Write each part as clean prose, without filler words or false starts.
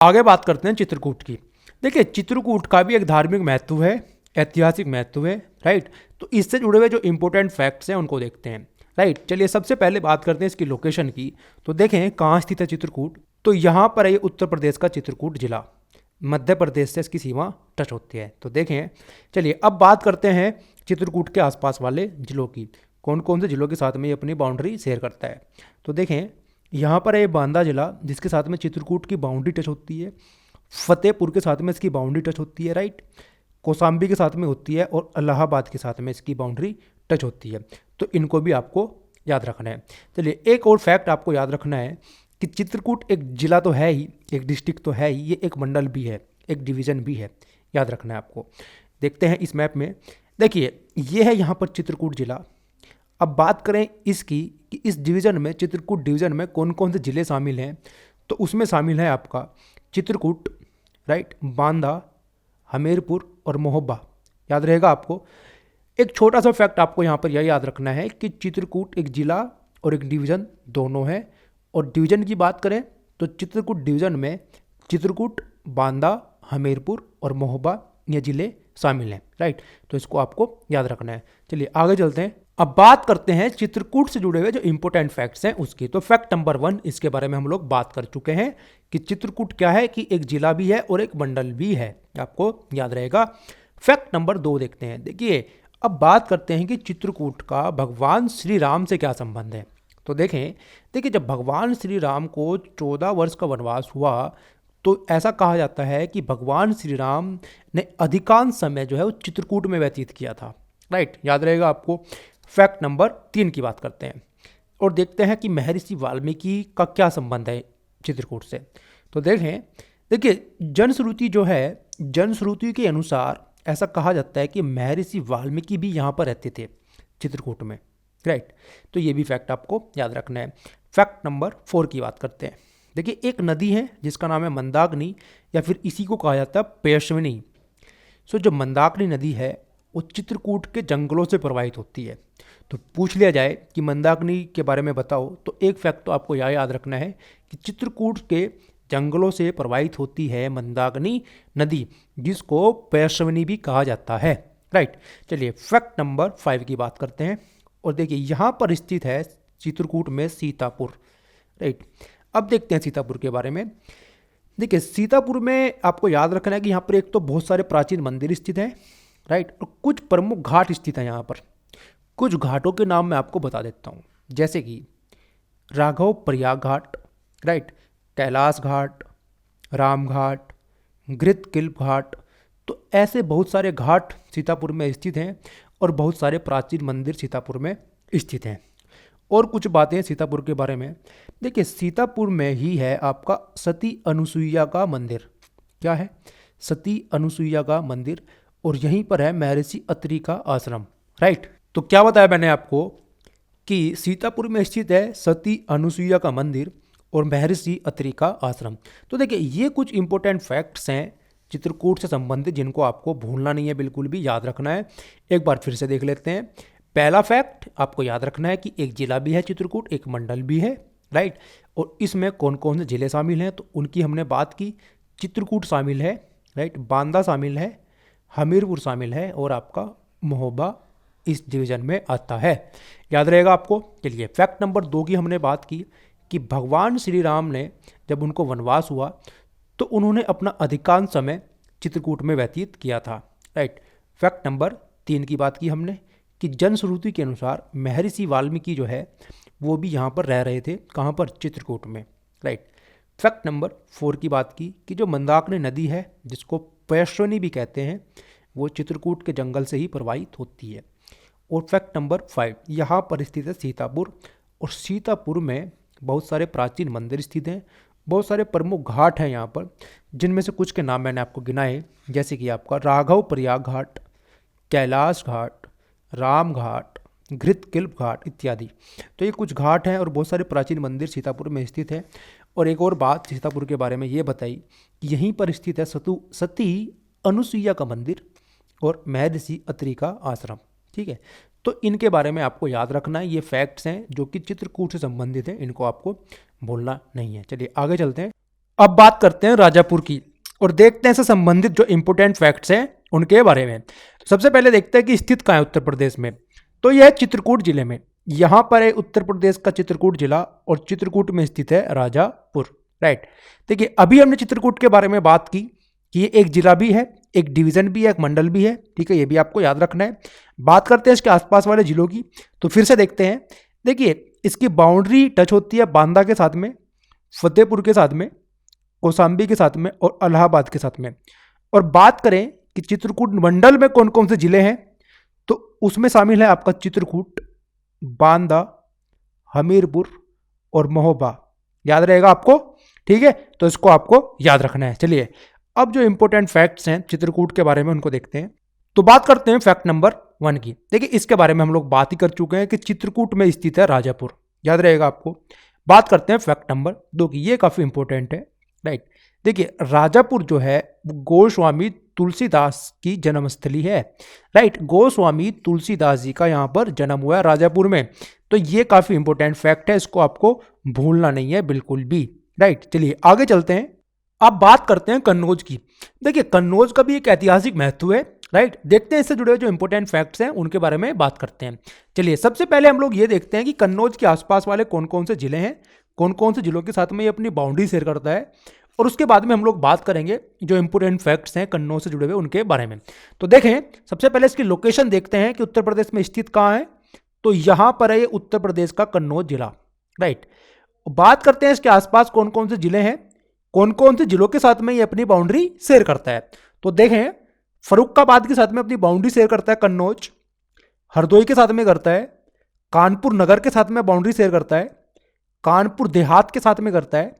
आगे बात करते हैं चित्रकूट की। देखिए चित्रकूट का भी एक धार्मिक महत्व है, ऐतिहासिक महत्व है, राइट। तो इससे जुड़े हुए जो इंपॉर्टेंट फैक्ट्स हैं उनको देखते हैं, राइट। चलिए सबसे पहले बात करते हैं इसकी लोकेशन की। तो देखें कहाँ स्थित है चित्रकूट। तो यहाँ पर है उत्तर प्रदेश का चित्रकूट जिला, मध्य प्रदेश से इसकी सीमा टच होती है। तो देखें, चलिए अब बात करते हैं चित्रकूट के आसपास वाले जिलों की, कौन कौन से जिलों के साथ में ये अपनी बाउंड्री शेयर करता है। तो देखें यहाँ पर है बांदा जिला, जिसके साथ में चित्रकूट की बाउंड्री टच होती है। फतेहपुर के साथ में इसकी बाउंड्री टच होती है, राइट। कौसाम्बी के साथ में होती है और इलाहाबाद के साथ में इसकी बाउंड्री टच होती है। तो इनको भी आपको याद रखना है। चलिए एक और फैक्ट आपको याद रखना है कि चित्रकूट एक जिला तो है ही, एक डिस्ट्रिक्ट तो है ही, ये एक मंडल भी है, एक डिवीज़न भी है, याद रखना है आपको। देखते हैं इस मैप में, देखिए ये है यहाँ पर चित्रकूट जिला। अब बात करें इसकी कि इस डिवीज़न में, चित्रकूट डिवीज़न में कौन कौन से ज़िले शामिल हैं। तो उसमें शामिल है आपका चित्रकूट, राइट, बांदा, हमीरपुर और महोबा, याद रहेगा आपको। एक छोटा सा फैक्ट आपको यहाँ पर यह याद रखना है कि चित्रकूट एक जिला और एक डिवीज़न दोनों है। और डिवीज़न की बात करें तो चित्रकूट डिवीज़न में चित्रकूट, बांदा, हमीरपुर और महोबा ये ज़िले शामिल हैं, राइट। तो इसको आपको याद रखना है। चलिए आगे चलते हैं। अब बात करते हैं चित्रकूट से जुड़े हुए जो इंपॉर्टेंट फैक्ट्स हैं उसकी। तो फैक्ट नंबर 1, इसके बारे में हम लोग बात कर चुके हैं कि चित्रकूट क्या है, कि एक जिला भी है और एक मंडल भी है, आपको याद रहेगा। फैक्ट नंबर 2 देखते हैं। देखिए अब बात करते हैं कि चित्रकूट का भगवान श्री राम से क्या संबंध है। तो देखिए जब भगवान श्री राम को 14 वर्ष का वनवास हुआ तो ऐसा कहा जाता है कि भगवान श्री राम ने अधिकांश समय जो है वो चित्रकूट में व्यतीत किया था, राइट, याद रहेगा आपको। फैक्ट नंबर 3 की बात करते हैं और देखते हैं कि महर्षि वाल्मीकि का क्या संबंध है चित्रकूट से। तो देखिए जनश्रुति जो है, जनश्रुति के अनुसार ऐसा कहा जाता है कि महर्षि वाल्मीकि भी यहाँ पर रहते थे चित्रकूट में, राइट। तो ये भी फैक्ट आपको याद रखना है। फैक्ट नंबर 4 की बात करते हैं। देखिए एक नदी है जिसका नाम है मंदाकिनी, या फिर इसी को कहा जाता है पेशवनी। सो जो मंदाकिनी नदी है वो चित्रकूट के जंगलों से प्रवाहित होती है। तो पूछ लिया जाए कि मंदाकिनी के बारे में बताओ, तो एक फैक्ट तो आपको यह याद रखना है कि चित्रकूट के जंगलों से प्रवाहित होती है मंदाकिनी नदी, जिसको पेशवनी भी कहा जाता है, राइट। चलिए फैक्ट नंबर 5 की बात करते हैं और देखिए यहाँ पर स्थित है चित्रकूट में सीतापुर, राइट। अब देखते हैं सीतापुर के बारे में। देखिए सीतापुर में आपको याद रखना है कि यहाँ पर एक तो बहुत सारे प्राचीन मंदिर स्थित हैं, राइट, और कुछ प्रमुख घाट स्थित हैं यहाँ पर। कुछ घाटों के नाम मैं आपको बता देता हूँ, जैसे कि राघव प्रयाग घाट, राइट, कैलाश घाट, राम घाट, घृतकिल्प घाट। तो ऐसे बहुत सारे घाट सीतापुर में स्थित हैं और बहुत सारे प्राचीन मंदिर सीतापुर में स्थित हैं। और कुछ बातें सीतापुर के बारे में। देखिए सीतापुर में ही है आपका सती अनुसुईया का मंदिर। क्या है? सती अनुसुईया का मंदिर। और यहीं पर है महर्षि अत्रि का आश्रम, राइट। तो क्या बताया मैंने आपको कि सीतापुर में स्थित है सती अनुसुईया का मंदिर और महर्षि अत्रि का आश्रम। तो देखिए ये कुछ इंपॉर्टेंट फैक्ट्स हैं चित्रकूट से संबंधित, जिनको आपको भूलना नहीं है, बिल्कुल भी याद रखना है। एक बार फिर से देख लेते हैं। पहला फैक्ट आपको याद रखना है कि एक जिला भी है चित्रकूट, एक मंडल भी है, राइट। और इसमें कौन कौन से जिले शामिल हैं तो उनकी हमने बात की। चित्रकूट शामिल है, राइट, बांदा शामिल है, हमीरपुर शामिल है और आपका महोबा इस डिवीजन में आता है, याद रहेगा आपको। चलिए फैक्ट नंबर 2 की हमने बात की कि भगवान श्री राम ने जब उनको वनवास हुआ तो उन्होंने अपना अधिकांश समय चित्रकूट में व्यतीत किया था, राइट। फैक्ट नंबर 3 की बात की हमने कि जनश्रुति के अनुसार महर्षि वाल्मीकि जो है वो भी यहाँ पर रह रहे थे, कहाँ पर? चित्रकूट में, राइट। फैक्ट नंबर 4 की बात की कि जो मंदाकिनी नदी है जिसको पेशवनी भी कहते हैं, वो चित्रकूट के जंगल से ही प्रवाहित होती है। और फैक्ट नंबर 5, यहाँ पर स्थित है सीतापुर, और सीतापुर में बहुत सारे प्राचीन मंदिर स्थित हैं, बहुत सारे प्रमुख घाट हैं यहाँ पर, जिनमें से कुछ के नाम मैंने आपको गिनाए, जैसे कि आपका राघव प्रयाग घाट, कैलाश घाट, राम घाट, घृतकिल्प घाट इत्यादि। तो ये कुछ घाट हैं और बहुत सारे प्राचीन मंदिर सीतापुर में स्थित है। और एक और बात सीतापुर के बारे में ये बताई कि यहीं पर स्थित है सती अनुसुईया का मंदिर और महर्षि अत्रि का आश्रम, ठीक है। तो इनके बारे में आपको याद रखना है, ये फैक्ट्स हैं जो कि चित्रकूट से संबंधित हैं, इनको आपको भूलना नहीं है। चलिए आगे चलते हैं। अब बात करते हैं राजापुर की और देखते हैं इससे संबंधित जो इंपोर्टेंट फैक्ट्स हैं उनके बारे में। सबसे पहले देखते हैं कि स्थित कहाँ है उत्तर प्रदेश में। तो यह है चित्रकूट जिले में, यहाँ पर है उत्तर प्रदेश का चित्रकूट जिला और चित्रकूट में स्थित है राजापुर, राइट। देखिए अभी हमने चित्रकूट के बारे में बात की कि ये एक जिला भी है, एक डिवीजन भी है, एक मंडल भी है, ठीक है, ये भी आपको याद रखना है। बात करते हैं इसके आसपास वाले जिलों की, तो फिर से देखते हैं। देखिए इसकी बाउंड्री टच होती है बांदा के साथ में, फतेहपुर के साथ में, कौशाम्बी के साथ में और इलाहाबाद के साथ में। और बात करें कि चित्रकूट मंडल में कौन कौन से जिले हैं, तो उसमें शामिल है आपका चित्रकूट, बांदा, हमीरपुर और महोबा। याद रहेगा आपको, ठीक है, तो इसको आपको याद रखना है। चलिए अब जो इंपॉर्टेंट फैक्ट्स हैं चित्रकूट के बारे में उनको देखते हैं। तो बात करते हैं फैक्ट नंबर 1 की। देखिए इसके बारे में हम लोग बात ही कर चुके हैं कि चित्रकूट में स्थित है राजापुर, याद रहेगा आपको। बात करते हैं फैक्ट नंबर 2 की, ये काफी इंपॉर्टेंट है, राइट। देखिए राजापुर जो है गोस्वामी तुलसीदास की जन्मस्थली है, राइट। गोस्वामी तुलसीदास जी का यहाँ पर जन्म हुआ है राजापुर में। तो ये काफी इंपॉर्टेंट फैक्ट है, इसको आपको भूलना नहीं है बिल्कुल भी, राइट। चलिए आगे चलते हैं। अब बात करते हैं कन्नौज की। देखिए कन्नौज का भी एक ऐतिहासिक महत्व है, राइट। देखते हैं इससे जुड़े हुए जो इंपॉर्टेंट फैक्ट्स हैं उनके बारे में बात करते हैं। चलिए सबसे पहले हम लोग ये देखते हैं कि कन्नौज के आसपास वाले कौन कौन से जिले हैं, कौन कौन से जिलों के साथ में ये अपनी बाउंड्री शेयर करता है, और उसके बाद में हम लोग बात करेंगे जो इंपॉर्टेंट फैक्ट्स हैं कन्नौज से जुड़े हुए उनके बारे में। तो देखें सबसे पहले इसकी लोकेशन देखते हैं कि उत्तर प्रदेश में स्थित कहाँ है। तो यहाँ पर है ये उत्तर प्रदेश का कन्नौज जिला, राइट। बात करते हैं इसके आसपास कौन कौन से जिले हैं, कौन कौन से जिलों के साथ में ये अपनी बाउंड्री शेयर करता है। तो देखें फरुखाबाद के साथ में अपनी बाउंड्री शेयर करता है कन्नौज, हरदोई के साथ में करता है, कानपुर नगर के साथ में बाउंड्री शेयर करता है, कानपुर देहात के साथ में करता है,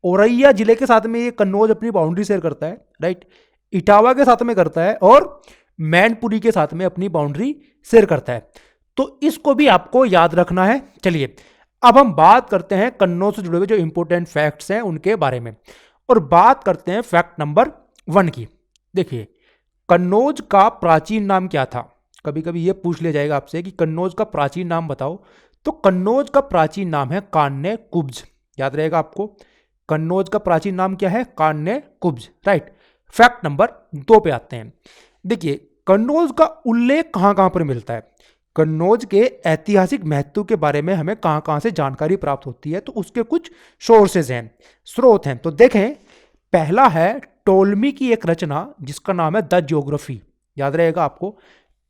औरैया जिले के साथ में ये कन्नौज अपनी बाउंड्री शेयर करता है, राइट। इटावा के साथ में करता है और मैनपुरी के साथ में अपनी बाउंड्री शेयर करता है। तो इसको भी आपको याद रखना है। चलिए अब हम बात करते हैं कन्नौज से जुड़े हुए जो इंपॉर्टेंट फैक्ट्स हैं उनके बारे में, और बात करते हैं फैक्ट नंबर 1 की। देखिए कन्नौज का प्राचीन नाम क्या था। कभी कभी ये पूछ लिया जाएगा आपसे कि कन्नौज का प्राचीन नाम बताओ। तो कन्नौज का प्राचीन नाम है कान्य कुब्ज, याद रहेगा आपको। कन्नौज का प्राचीन नाम क्या है, कान्य कुब्ज, राइट। फैक्ट नंबर 2 पे आते हैं। देखिए कन्नौज का उल्लेख कहां कहां पर मिलता है, कन्नौज के ऐतिहासिक महत्व के बारे में हमें कहां कहां से जानकारी प्राप्त होती है, तो उसके कुछ सोर्सेज हैं, स्रोत हैं। तो देखें पहला है टोलमी की एक रचना जिसका नाम है द ज्योग्राफी, याद रहेगा आपको।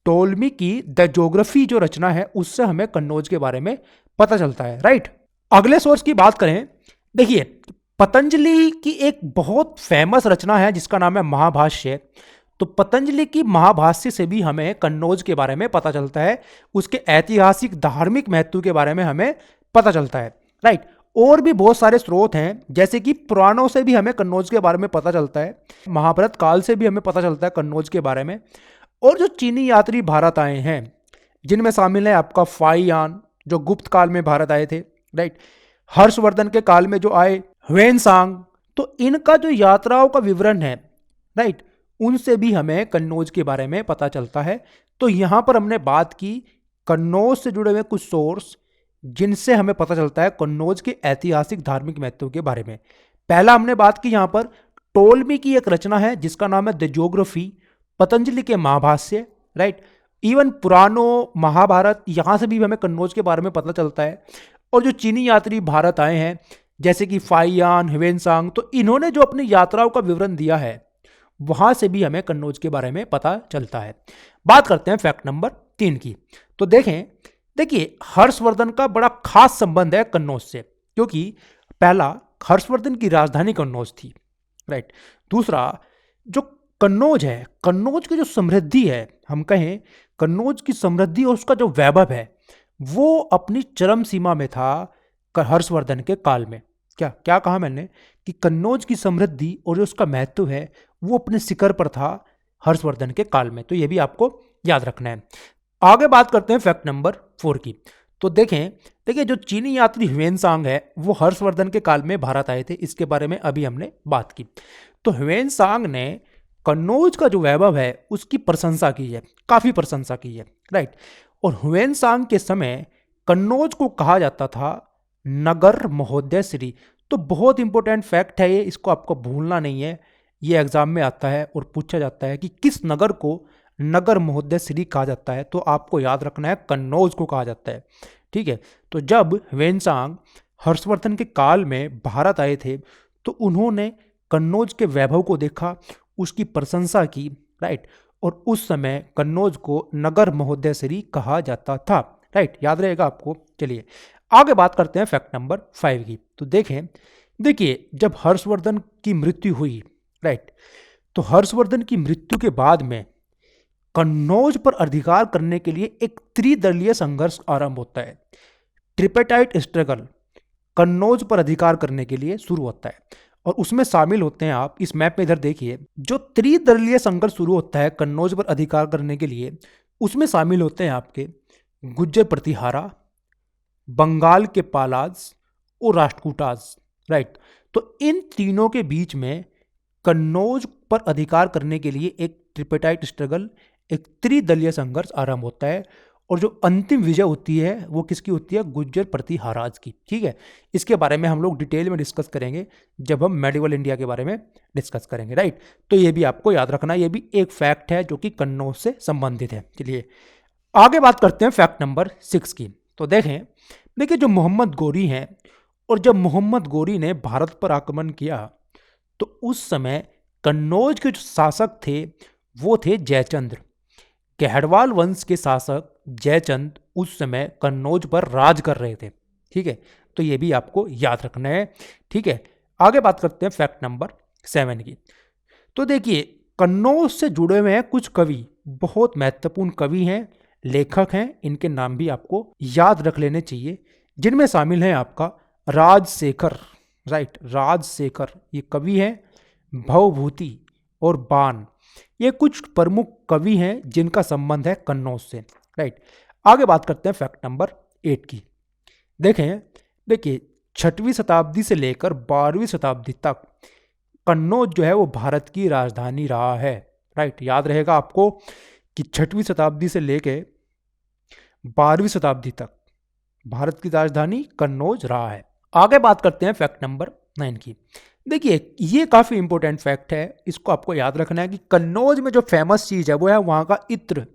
टोलमी की द ज्योग्राफी जो रचना है उससे हमें कन्नौज के बारे में पता चलता है, राइट। अगले सोर्स की बात करें, देखिए पतंजलि की एक बहुत फेमस रचना है जिसका नाम है महाभाष्य। तो पतंजलि की महाभाष्य से भी हमें कन्नौज के बारे में पता चलता है, उसके ऐतिहासिक धार्मिक महत्व के बारे में हमें पता चलता है, राइट। और भी बहुत सारे स्रोत हैं, जैसे कि पुराणों से भी हमें कन्नौज के बारे में पता चलता है, महाभारत काल से भी हमें पता चलता है कन्नौज के बारे में। और जो चीनी यात्री भारत आए हैं जिनमें शामिल है आपका फाइयान जो गुप्त काल में भारत आए थे, राइट। हर्षवर्धन के काल में जो आए ह्वेनसांग, तो इनका जो यात्राओं का विवरण है, राइट, उनसे भी हमें कन्नौज के बारे में पता चलता है। तो यहां पर हमने बात की कन्नौज से जुड़े हुए कुछ सोर्स जिनसे हमें पता चलता है कन्नौज के ऐतिहासिक धार्मिक महत्व के बारे में। पहला हमने बात की यहां पर टोलमी की एक रचना है जिसका नाम है द ज्योग्राफी, पतंजलि के महाभाष्य, राइट। इवन पुराणों महाभारत यहां से भी हमें कन्नौज के बारे में पता चलता है। और जो चीनी यात्री भारत आए हैं जैसे कि फाइयान, ह्वेनसांग, तो इन्होंने जो अपनी यात्राओं का विवरण दिया है वहां से भी हमें कन्नौज के बारे में पता चलता है। बात करते हैं फैक्ट नंबर 3 की। तो देखिए हर्षवर्धन का बड़ा खास संबंध है कन्नौज से, क्योंकि पहला हर्षवर्धन की राजधानी कन्नौज थी, राइट। दूसरा जो कन्नौज है, कन्नौज की जो समृद्धि है, हम कहें कन्नौज की समृद्धि और उसका जो वैभव है वो अपनी चरम सीमा में था हर्षवर्धन के काल में। क्या कहा मैंने कि कन्नौज की समृद्धि और जो उसका महत्व है वो अपने शिखर पर था हर्षवर्धन के काल में। तो ये भी आपको याद रखना है। आगे बात करते हैं फैक्ट नंबर 4 की। तो देखिए जो चीनी यात्री ह्वेनसांग है वो हर्षवर्धन के काल में भारत आए थे, इसके बारे में अभी हमने बात की। तो ह्वेनसांग ने कन्नौज का जो वैभव है उसकी प्रशंसा की है, काफी प्रशंसा की है, राइट। और ह्वेनसांग के समय कन्नौज को कहा जाता था नगर महोदय श्री। तो बहुत इंपॉर्टेंट फैक्ट है ये, इसको आपको भूलना नहीं है। ये एग्जाम में आता है और पूछा जाता है कि किस नगर को नगर महोदय श्री कहा जाता है, तो आपको याद रखना है कन्नौज को कहा जाता है। ठीक है, तो जब ह्वेनसांग हर्षवर्धन के काल में भारत आए थे तो उन्होंने कन्नौज के वैभव को देखा, उसकी प्रशंसा की, राइट, और उस समय कन्नौज को नगर महोदय श्री कहा जाता था, राइट, याद रहेगा आपको। चलिए आगे बात करते हैं फैक्ट नंबर 5 की। तो देखिए जब हर्षवर्धन की मृत्यु हुई, राइट, तो हर्षवर्धन की मृत्यु के बाद में कन्नौज पर अधिकार करने के लिए एक त्रिदलीय संघर्ष आरंभ होता है। ट्रिपेटाइट स्ट्रगल कन्नौज पर अधिकार करने के लिए शुरू होता है और उसमें शामिल होते हैं, आप इस मैप में इधर देखिए, जो त्रिदलीय संघर्ष शुरू होता है कन्नौज पर अधिकार करने के लिए, उसमें शामिल होते हैं आपके गुज्जर प्रतिहारा, बंगाल के पालाज और राष्ट्रकूटाज, राइट। तो इन तीनों के बीच में कन्नौज पर अधिकार करने के लिए एक ट्रिपेटाइट स्ट्रगल, एक त्रिदलीय संघर्ष आरंभ होता है और जो अंतिम विजय होती है वो किसकी होती है? गुज्जर प्रतिहाराज की। ठीक है, इसके बारे में हम लोग डिटेल में डिस्कस करेंगे जब हम मेडिवल इंडिया के बारे में डिस्कस करेंगे, राइट। तो ये भी आपको याद रखना, ये भी एक फैक्ट है जो कि कन्नौज से संबंधित है। चलिए आगे बात करते हैं फैक्ट नंबर 6 की। तो देखिए जो मोहम्मद गोरी हैं, और जब मोहम्मद गोरी ने भारत पर आक्रमण किया तो उस समय कन्नौज के जो शासक थे वो थे जयचंद्र। गहड़वाल वंश के शासक जयचंद उस समय कन्नौज पर राज कर रहे थे। ठीक है, तो ये भी आपको याद रखना है। ठीक है, आगे बात करते हैं फैक्ट नंबर 7 की। तो देखिए कन्नौज से जुड़े हुए हैं कुछ कवि, बहुत महत्वपूर्ण कवि हैं, लेखक हैं, इनके नाम भी आपको याद रख लेने चाहिए, जिनमें शामिल हैं आपका राजशेखर, राइट, राजशेखर ये कवि हैं, भवभूति और बाण, ये कुछ प्रमुख कवि हैं जिनका संबंध है कन्नौज से, राइट। आगे बात करते हैं फैक्ट नंबर 8 की। देखिए 6वीं शताब्दी से लेकर 12वीं शताब्दी तक कन्नौज जो है वो भारत की राजधानी रहा है, राइट। याद रहेगा आपको कि 6वीं शताब्दी से लेकर 12वीं शताब्दी तक भारत की राजधानी कन्नौज रहा है। आगे बात करते हैं फैक्ट नंबर 9 की। देखिए ये काफ़ी इंपॉर्टेंट फैक्ट है, इसको आपको याद रखना है कि कन्नौज में जो फेमस चीज़ है वो है वहाँ का इत्र,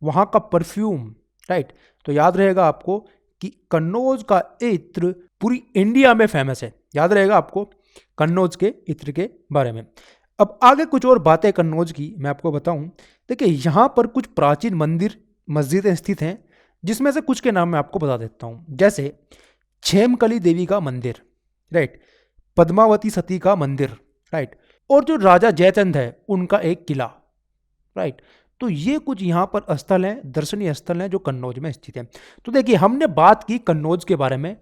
वहाँ का परफ्यूम, राइट। तो याद रहेगा आपको कि कन्नौज का इत्र पूरी इंडिया में फेमस है, याद रहेगा आपको कन्नौज के इत्र के बारे में। अब आगे कुछ और बातें कन्नौज की मैं आपको बताऊं। देखिए यहाँ पर कुछ प्राचीन मंदिर मस्जिदें स्थित हैं, जिसमें से कुछ के नाम मैं आपको बता देता हूँ, जैसे छेमकली देवी का मंदिर, राइट, पद्मावती सती का मंदिर, राइट, और जो राजा जयचंद है उनका एक किला, राइट। तो ये कुछ यहाँ पर स्थल हैं, दर्शनीय स्थल हैं जो कन्नौज में स्थित हैं। तो देखिए हमने बात की कन्नौज के बारे में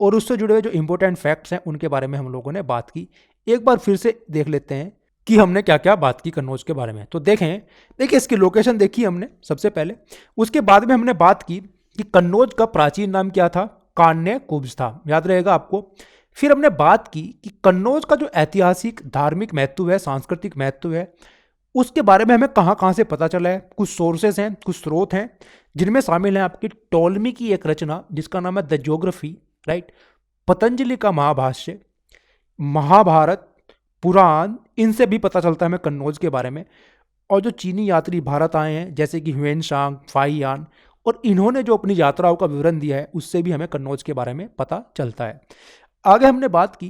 और उससे जुड़े हुए जो इंपॉर्टेंट फैक्ट्स हैं उनके बारे में हम लोगों ने बात की। एक बार फिर से देख लेते हैं कि हमने क्या क्या बात की कन्नौज के बारे में। तो देखिए इसकी लोकेशन देखी हमने सबसे पहले, उसके बाद में हमने बात की कि कन्नौज का प्राचीन नाम क्या था, कान्य कुब्ज था, याद रहेगा आपको। फिर हमने बात की कि कन्नौज का जो ऐतिहासिक धार्मिक महत्व है, सांस्कृतिक महत्व है, उसके बारे में हमें कहाँ कहाँ से पता चला है। कुछ सोर्सेस हैं, कुछ स्रोत हैं, जिनमें शामिल है आपकी टोलमी की एक रचना जिसका नाम है द ज्योग्राफी, राइट, पतंजलि का महाभाष्य, महाभारत, पुराण, इनसे भी पता चलता है हमें कन्नौज के बारे में। और जो चीनी यात्री भारत आए हैं जैसे कि ह्वेनसांग, फाहियान, और इन्होंने जो अपनी यात्राओं का विवरण दिया है उससे भी हमें कन्नौज के बारे में पता चलता है। आगे हमने बात की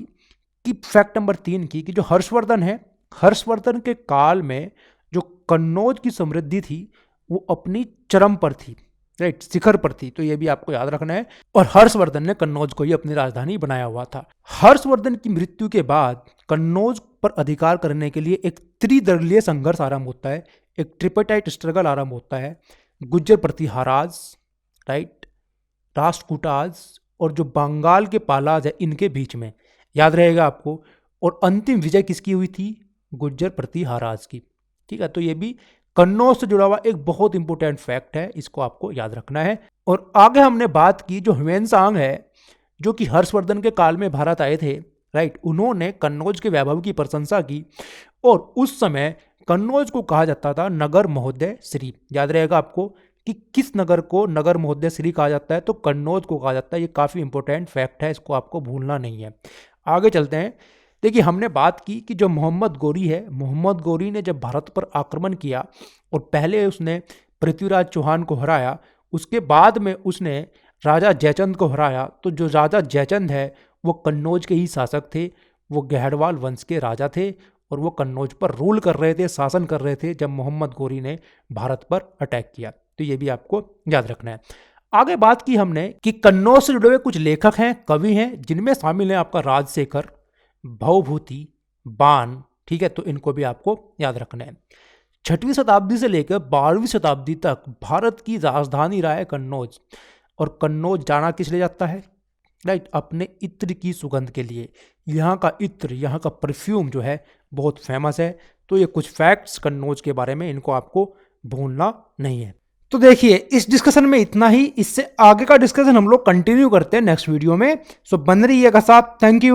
कि फैक्ट नंबर 3 की, कि जो हर्षवर्धन है, हर्षवर्धन के काल में जो कन्नौज की समृद्धि थी वो अपनी चरम पर थी, राइट, शिखर पर थी। तो ये भी आपको याद रखना है। और हर्षवर्धन ने कन्नौज को ही अपनी राजधानी बनाया हुआ था। हर्षवर्धन की मृत्यु के बाद कन्नौज पर अधिकार करने के लिए एक त्रिदलीय संघर्ष आरंभ होता है, एक ट्रिपेटाइट स्ट्रगल आरंभ होता है, गुज्जर प्रतिहाराज, राइट, राष्ट्रकूटाज और जो बंगाल के पालाज है इनके बीच में, याद रहेगा आपको। और अंतिम विजय किसकी हुई थी? गुज्जर प्रतिहाराज की। ठीक है, तो ये भी कन्नौज से जुड़ा हुआ एक बहुत इंपॉर्टेंट फैक्ट है, इसको आपको याद रखना है। और आगे हमने बात की जो ह्वेनसांग है, जो कि हर्षवर्धन के काल में भारत आए थे, राइट, उन्होंने कन्नौज के वैभव की प्रशंसा की और उस समय कन्नौज को कहा जाता था नगर महोदय श्री। याद रहेगा आपको कि किस नगर को नगर महोदय श्री कहा जाता है, तो कन्नौज को कहा जाता है। ये काफ़ी इंपॉर्टेंट फैक्ट है, इसको आपको भूलना नहीं है। आगे चलते हैं। देखिए हमने बात की कि जो मोहम्मद गोरी है, मोहम्मद गोरी ने जब भारत पर आक्रमण किया और पहले उसने पृथ्वीराज चौहान को हराया, उसके बाद में उसने राजा जयचंद को हराया। तो जो राजा जयचंद है वो कन्नौज के ही शासक थे, वो गहड़वाल वंश के राजा थे और वो कन्नौज पर रूल कर रहे थे, शासन कर रहे थे जब मोहम्मद गोरी ने भारत पर अटैक किया। तो ये भी आपको याद रखना है। आगे बात की हमने कि कन्नौज से जुड़े हुए कुछ लेखक हैं, कवि हैं, जिनमें शामिल हैं आपका राजशेखर, भवभूति, बाण, ठीक है, तो इनको भी आपको याद रखना है। 6वीं शताब्दी से लेकर 12वीं शताब्दी तक भारत की राजधानी रहा है कन्नौज। और कन्नौज जाना किस लिए जाता है? राइट, अपने इत्र की सुगंध के लिए। यहाँ का इत्र, यहाँ का परफ्यूम जो है बहुत फेमस है। तो ये कुछ फैक्ट्स कन्नौज के बारे में, इनको आपको भूलना नहीं है। तो देखिए इस डिस्कशन में इतना ही। इससे आगे का डिस्कशन हम लोग कंटिन्यू करते हैं नेक्स्ट वीडियो में। सो बन रहिएगा साथ। Thank you.